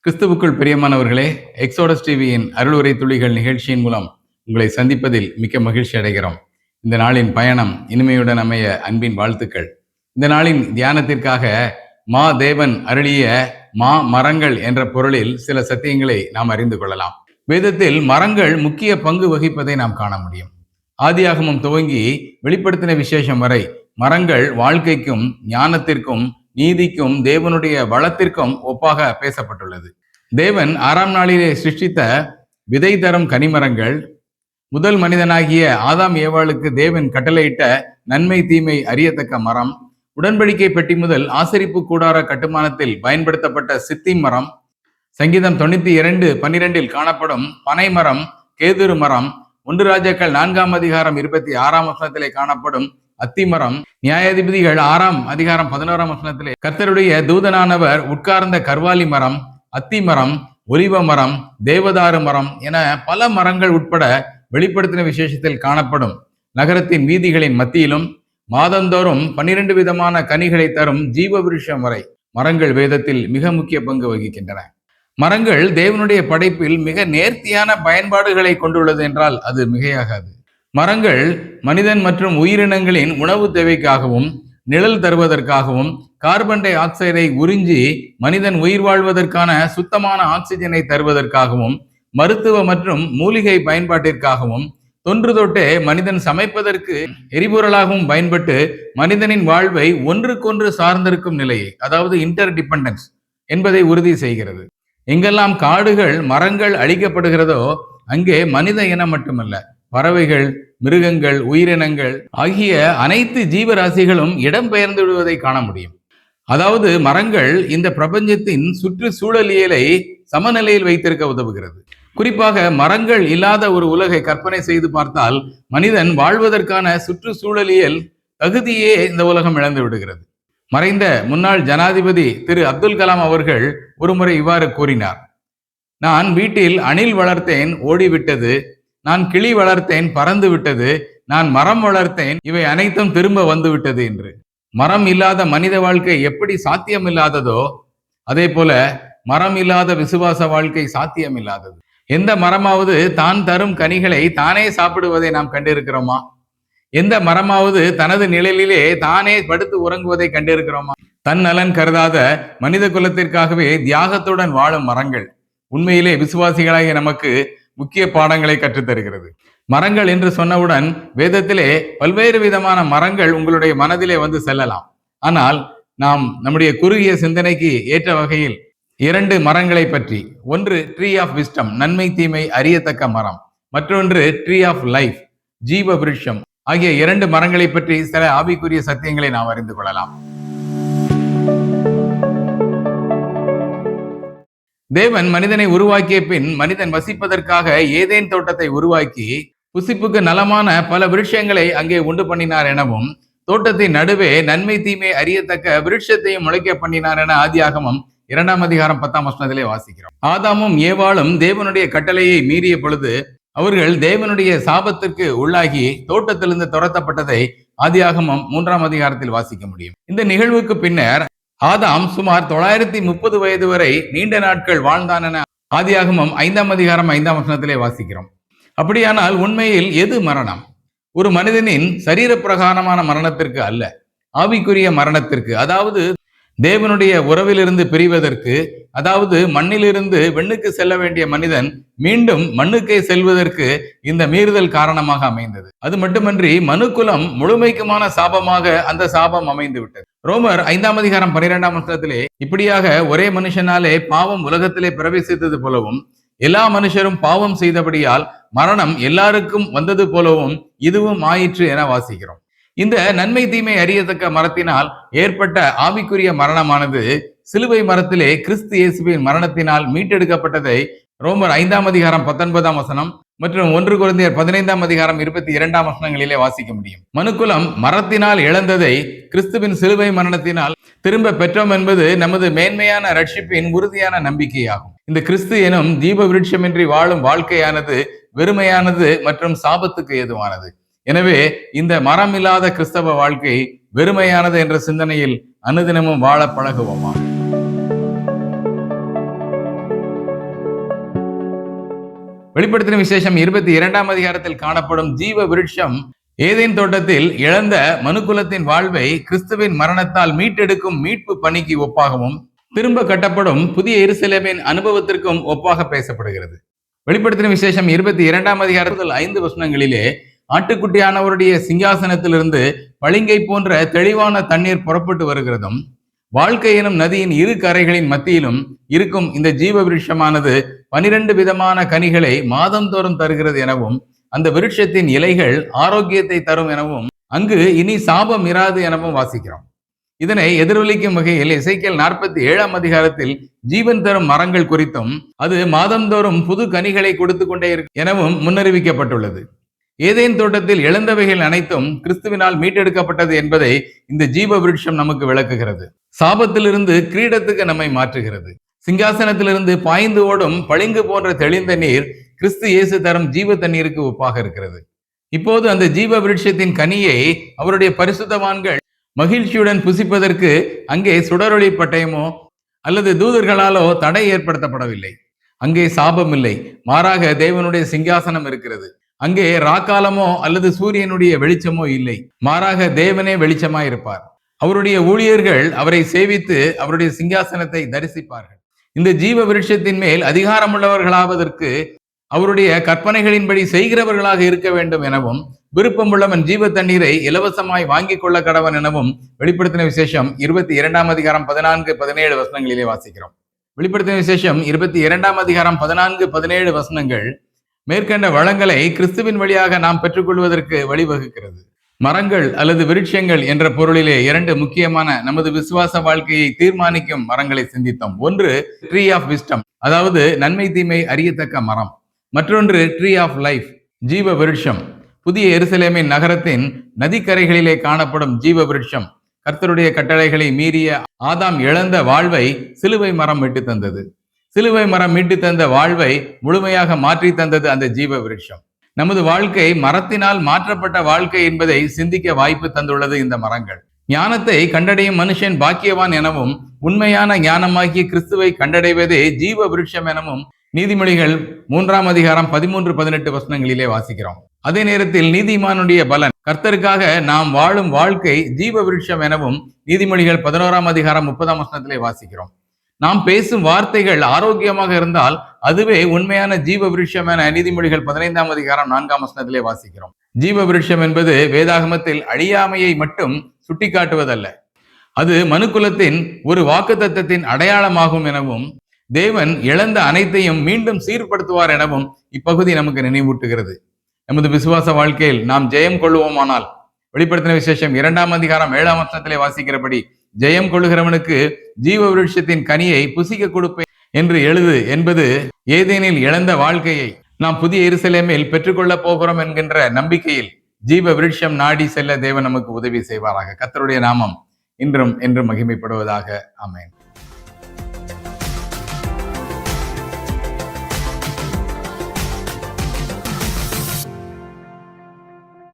கிறிஸ்துவுக்குள் பிரியமானவர்களே, எக்ஸோடஸ் டிவியின் அருளுரை துளிகள் நிகழ்ச்சியின் மூலம் உங்களை சந்திப்பதில் மிக்க மகிழ்ச்சி அடைகிறோம். இந்த நாளின் பயணம் இனிமையுடன் அமைய அன்பின் வாழ்த்துக்கள். இந்த நாளின் தியானத்திற்காக மா தேவன் அருளிய மா மரங்கள் என்ற பொருளில் சில சத்தியங்களை நாம் அறிந்து கொள்ளலாம். வேதத்தில் மரங்கள் முக்கிய பங்கு வகிப்பதை நாம் காண முடியும். ஆதியாகமம் துவங்கி வெளிப்படுத்தின விசேஷம் வரை மரங்கள் வாழ்க்கைக்கும் ஞானத்திற்கும் நீதிக்கும் தேவனுடைய வளத்திற்கும் ஒப்பாக பேசப்பட்டுள்ளது. தேவன் 6ஆம் நாளிலே சிருஷ்டித்த விதை தரும் கனிமரங்கள், முதல் மனிதனாகிய ஆதாம் ஏவாளுக்கு தேவன் கட்டளையிட்ட நன்மை தீமை அறியத்தக்க மரம், உடன்படிக்கை பெட்டி முதல் ஆசரிப்பு கூடார கட்டுமானத்தில் பயன்படுத்தப்பட்ட சித்தி மரம், சங்கீதம் 92:12 காணப்படும் பனை மரம், கேதுரு மரம், 1 ராஜாக்கள் 4ஆம் அதிகாரம் 26ஆம் வசனத்திலே காணப்படும் அத்திமரம், நியாயாதிபதிகள் 6ஆம் அதிகாரம் 11ஆம் வசனத்திலே கர்த்தருடைய தூதனானவர் உட்கார்ந்த கர்வாலி மரம், அத்திமரம், ஒலிவ மரம், தேவதாரு மரம் என பல மரங்கள் உட்பட வெளிப்படுத்தின விசேஷத்தில் காணப்படும் நகரத்தின் வீதிகளின் மத்தியிலும் மாதந்தோறும் 12 விதமான கனிகளை தரும் ஜீவ விருஷம் வரை மரங்கள் வேதத்தில் மிக முக்கிய பங்கு வகிக்கின்றன. மரங்கள் தேவனுடைய படைப்பில் மிக நேர்த்தியான பயன்பாடுகளை கொண்டுள்ளது என்றால் அது மிகையாகாது. மரங்கள் மனிதன் மற்றும் உயிரினங்களின் உணவு தேவைக்காகவும், நிழல் தருவதற்காகவும், கார்பன் டை ஆக்சைடை உறிஞ்சி மனிதன் உயிர் வாழ்வதற்கான சுத்தமான ஆக்சிஜனை தருவதற்காகவும், மருத்துவ மற்றும் மூலிகை பயன்பாட்டிற்காகவும், தொன்று தொட்டே மனிதன் சமைப்பதற்கு எரிபொருளாகவும் பயன்பட்டு மனிதனின் வாழ்வை ஒன்றுக்கொன்று சார்ந்திருக்கும் நிலையை, அதாவது இன்டர் டிபெண்டன்ஸ் என்பதை உறுதி செய்கிறது. எங்கெல்லாம் காடுகள் மரங்கள் அழிக்கப்படுகிறதோ அங்கே மனித இனம் மட்டுமல்ல, பறவைகள், மிருகங்கள், உயிரினங்கள் ஆகிய அனைத்து ஜீவராசிகளும் இடம்பெயர்ந்து விடுவதை காண முடியும். அதாவது மரங்கள் இந்த பிரபஞ்சத்தின் சுற்றுச்சூழலியலை சமநிலையில் வைத்திருக்க உதவுகிறது. குறிப்பாக மரங்கள் இல்லாத ஒரு உலகை கற்பனை செய்து பார்த்தால் மனிதன் வாழ்வதற்கான சுற்றுச்சூழலியல் தகுதியே இந்த உலகம் இழந்து விடுகிறது. மறைந்த முன்னாள் ஜனாதிபதி திரு அப்துல் கலாம் அவர்கள் ஒருமுறை இவ்வாறு கூறினார்: நான் வீட்டில் அணில் வளர்த்தேன், ஓடிவிட்டது. நான் கிளி வளர்த்தேன், பறந்து விட்டது. நான் மரம் வளர்த்தேன், இவை அனைத்தும் திரும்ப வந்து விட்டது என்று. மரம் இல்லாத மனித வாழ்க்கை எப்படி சாத்தியமில்லாததோ அதே போல மரம் இல்லாத விசுவாச வாழ்க்கை சாத்தியமில்லாதது. எந்த மரமாவது தான் தரும் கனிகளை தானே சாப்பிடுவதை நாம் கண்டிருக்கிறோமா? எந்த மரமாவது தனது நிழலிலே தானே படுத்து உறங்குவதை கண்டிருக்கிறோமா? தன் நலன் கருதாத மனித குலத்திற்காகவே தியாகத்துடன் வாழும் மரங்கள் உண்மையிலே விசுவாசிகளாகிய நமக்கு முக்கிய பாடங்களை கற்றுத்தருகிறது. மரங்கள் என்று சொன்னவுடன் வேதத்திலே பல்வேறு விதமான மரங்கள் உங்களுடைய மனதிலே வந்து செல்லலாம். ஆனால் நாம் நம்முடைய குறுகிய சிந்தனைக்கு ஏற்ற வகையில் 2 மரங்களை பற்றி, ஒன்று ட்ரீ ஆஃப் விஸ்டம், நன்மை தீமை அறியத்தக்க மரம், மற்றொன்று ட்ரீ ஆஃப் லைஃப், ஜீவ விருட்சம் ஆகிய 2 மரங்களை பற்றி சில ஆவிக்குரிய சத்தியங்களை நாம் அறிந்து கொள்ளலாம். தேவன் மனிதனை உருவாக்கிய பின் மனிதன் வசிப்பதற்காக ஏதேன் தோட்டத்தை உருவாக்கி புசிப்புக்கு நலமான பல விருட்சங்களை அங்கே உண்டு பண்ணினார் எனவும், தோட்டத்தின் நடுவே நன்மை தீமை அறியத்தக்க விருட்சத்தையும் முளைக்க பண்ணினார் என ஆதியாகமம் 2ஆம் அதிகாரம் 10ஆம் வசனத்திலே வாசிக்கிறோம். ஆதாமும் ஏவாளும் தேவனுடைய கட்டளையை மீறிய பொழுது அவர்கள் தேவனுடைய சாபத்திற்கு உள்ளாகி தோட்டத்திலிருந்து துரத்தப்பட்டதை ஆதியாகமம் 3ஆம் அதிகாரத்தில் வாசிக்க முடியும். இந்த நிகழ்வுக்கு பின்னர் ஆதாம் சுமார் 930 வயது வரை நீண்ட நாட்கள் வாழ்ந்தான் என ஆதியாகமம் 5ஆம் அதிகாரம் 5ஆம் வசனத்திலே வாசிக்கிறோம். அப்படியானால் உண்மையில் எது மரணம்? ஒரு மனிதனின் சரீர பிரகாரமான மரணத்திற்கு அல்ல, ஆவிக்குரிய மரணத்திற்கு, அதாவது தேவனுடைய உறவிலிருந்து பிரிவதற்கு, அதாவது மண்ணிலிருந்து வெண்ணுக்கு செல்ல வேண்டிய மனிதன் மீண்டும் மண்ணுக்கே செல்வதற்கு இந்த மீறுதல் காரணமாக அமைந்தது. அது மட்டுமன்றி மனுக்குலம் முழுமைக்குமான சாபமாக அந்த சாபம் அமைந்து விட்டது. ரோமர் 5ஆம் அதிகாரம் 12ஆம் வசனத்திலே இப்படியாக ஒரே மனுஷனாலே பாவம் உலகத்திலே பிரவேசித்தது போலவும் எல்லா மனுஷரும் பாவம் செய்தபடியால் மரணம் எல்லாருக்கும் வந்தது போலவும் இதுவும் ஆயிற்று என வாசிக்கிறோம். இந்த நன்மை தீமை அறியத்தக்க மரத்தினால் ஏற்பட்ட ஆவிக்குரிய மரணமானது சிலுவை மரத்திலே கிறிஸ்து இயேசுவின் மரணத்தினால் மீட்டெடுக்கப்பட்டதை ரோமர் 5ஆம் அதிகாரம் 19ஆம் வசனம் மற்றும் 1 கொரிந்தியர் 15ஆம் அதிகாரம் 22ஆம் வசனங்களிலே வாசிக்க முடியும். மனுக்குலம் மரத்தினால் இழந்ததை கிறிஸ்துவின் சிலுவை மரணத்தினால் திரும்ப பெற்றோம் என்பது நமது மேன்மையான ரட்சிப்பின் உறுதியான நம்பிக்கையாகும். இந்த கிறிஸ்து எனும் ஜீவ விருட்சமின்றி வாழும் வாழ்க்கையானது வெறுமையானது மற்றும் சாபத்துக்கு ஏதுவானது. எனவே இந்த மரம் இல்லாத கிறிஸ்தவ வாழ்க்கை வெறுமையானது என்ற சிந்தனையில் அனுதினமும் வாழ பழகுவோமா. வெளிப்படுத்தின விசேஷம் 22ஆம் அதிகாரத்தில் காணப்படும் ஜீவ விருட்சம் ஏதேன் தோட்டத்தில் இழந்த மனுக்குலத்தின் வாழ்வை கிறிஸ்துவின் மரணத்தால் மீட்டெடுக்கும் மீட்பு பணிக்கு ஒப்பாகவும் திரும்ப கட்டப்படும் புதிய எருசலேமின் அனுபவத்திற்கும் ஒப்பாக பேசப்படுகிறது. வெளிப்படுத்தின விசேஷம் 22ஆம் அதிகாரத்தில் 5 வசனங்களிலே ஆட்டுக்குட்டியானவருடைய சிங்காசனத்திலிருந்து பளிங்கை போன்ற தெளிவான தண்ணீர் புறப்பட்டு வருகிறதும் வாழ்க்கை எனும் நதியின் இரு கரைகளின் மத்தியிலும் இருக்கும் இந்த ஜீவ விருட்சமானது 12 விதமான கனிகளை மாதந்தோறும் தருகிறது எனவும் அந்த விருட்சத்தின் இலைகள் ஆரோக்கியத்தை தரும் எனவும் அங்கு இனி சாபம் இராது எனவும் வாசிக்கிறோம். இதனை எதிரொலிக்கும் வகையில் எசேக்கியேல் 47ஆம் அதிகாரத்தில் ஜீவன் தரும் மரங்கள் குறித்தும் அது மாதந்தோறும் புது கனிகளை கொடுத்து கொண்டே இருக்கும் எனவும் முன்னறிவிக்கப்பட்டுள்ளது. ஏதேன் தோட்டத்தில் இழந்தவைகள் அனைத்தும் கிறிஸ்துவினால் மீட்டெடுக்கப்பட்டது என்பதை இந்த ஜீவ விருட்சம் நமக்கு விளக்குகிறது. சாபத்திலிருந்து கிரீடத்துக்கு நம்மை மாற்றுகிறது. சிங்காசனத்திலிருந்து பாய்ந்து ஓடும் பளிங்கு போன்ற தெளிந்த நீர் கிறிஸ்து இயேசு தரும் ஜீவ தண்ணீருக்கு ஒப்பாக இருக்கிறது. இப்போது அந்த ஜீவ விருட்சத்தின் கனியை அவருடைய பரிசுத்தவான்கள் மகிழ்ச்சியுடன் புசிப்பதற்கு அங்கே சுடரொளி பட்டயமோ அல்லது தூதர்களாலோ தடை ஏற்படுத்தப்படவில்லை. அங்கே சாபம் இல்லை, மாறாக தேவனுடைய சிங்காசனம் இருக்கிறது. அங்கே ராக்காலமோ அல்லது சூரியனுடைய வெளிச்சமோ இல்லை, மாறாக தேவனே வெளிச்சமாயிருப்பார். அவருடைய ஊழியர்கள் அவரை சேவித்து அவருடைய சிங்காசனத்தை தரிசிப்பார்கள். இந்த ஜீவ விருட்சத்தின் மேல் அதிகாரமுள்ளவர்களாவதற்கு அவருடைய கற்பனைகளின்படி செய்கிறவர்களாக இருக்க வேண்டும் எனவும் விருப்பமுள்ளவன் ஜீவ தண்ணீரை இலவசமாய் வாங்கிக் கொள்ள கடவன் எனவும் வெளிப்படுத்தின விசேஷம் 22ஆம் அதிகாரம் 14-17 வசனங்களிலே வாசிக்கிறோம். வெளிப்படுத்தின விசேஷம் 22ஆம் அதிகாரம் 14-17 வசனங்கள் மேற்கண்ட வளங்களை கிறிஸ்துவின் வழியாக நாம் பெற்றுக்கொள்வதற்கு வழிவகுக்கிறது. மரங்கள் அல்லது விருட்சங்கள் என்ற பொருளிலே 2 முக்கியமான நமது விசுவாச வாழ்க்கையை தீர்மானிக்கும் மரங்களை சிந்தித்தோம். ஒன்று ட்ரீ ஆஃப் விஸ்டம், அதாவது நன்மை தீமை அறியத்தக்க மரம். மற்றொன்று ட்ரீ ஆஃப் லைஃப், ஜீவ விருட்சம். புதிய எருசலேமின் நகரத்தின் நதிக்கரைகளிலே காணப்படும் ஜீவ விருட்சம் கர்த்தருடைய கட்டளைகளை மீறிய ஆதாம் இழந்த வாழ்வை சிலுவை மரம் மீட்டு தந்தது. சிலுவை மரம் மீட்டு தந்த வாழ்வை முழுமையாக மாற்றி தந்தது அந்த ஜீவ விருட்சம். நமது வாழ்க்கை மரத்தினால் மாற்றப்பட்ட வாழ்க்கை என்பதை சிந்திக்க வாய்ப்பு தந்துள்ளது இந்த மரங்கள். ஞானத்தை கண்டடையும் மனுஷன் பாக்கியவான் எனவும் உண்மையான ஞானமாகிய கிறிஸ்துவை கண்டடைவதே ஜீவ விருட்சம் எனவும் நீதிமொழிகள் 3ஆம் அதிகாரம் 13-18 வசனங்களிலே வாசிக்கிறோம். அதே நேரத்தில் நீதிமானுடைய பலன் கர்த்தருக்காக நாம் வாழும் வாழ்க்கை ஜீவ விருட்சம் எனவும் நீதிமொழிகள் 11ஆம் அதிகாரம் 30ஆம் வசனத்திலே வாசிக்கிறோம். நாம் பேசும் வார்த்தைகள் ஆரோக்கியமாக இருந்தால் அதுவே உண்மையான ஜீவ விருட்சம் என நீதிமொழிகள் 15ஆம் அதிகாரம் 4ஆம் வசனத்திலே வாசிக்கிறோம். ஜீவ விருட்சம் என்பது வேதாகமத்தில் அழியாமையை மட்டும் சுட்டிக்காட்டுவதல்ல, அது மனுக்குலத்தின் ஒரு வாக்குத்தத்தத்தின் அடையாளமாகும் எனவும் தேவன் இழந்த அனைத்தையும் மீண்டும் சீர்படுத்துவார் எனவும் இப்பகுதி நமக்கு நினைவூட்டுகிறது. நமது விசுவாச வாழ்க்கையில் நாம் ஜெயம் கொள்வோமானால் வெளிப்படுத்தின விசேஷம் 2ஆம் அதிகாரம் 7ஆம் வசனத்திலே வாசிக்கிறபடி ஜெயம் கொள்ளுகிறவனுக்கு ஜீவ விருட்சத்தின் கனியை புசிக்க கொடுப்பேன் என்று எழுது என்பது ஏதேனில் இழந்த வாழ்க்கையை நாம் புதிய எருசலேமில் பெற்றுக்கொள்ள போகிறோம் என்கின்ற நம்பிக்கையில் ஜீவ விருட்சம் நாடி செல்ல தேவன் நமக்கு உதவி செய்வாராக. கர்த்தருடைய நாமம் இன்றும் என்றும் மகிமைப்படுவதாக. ஆமென்.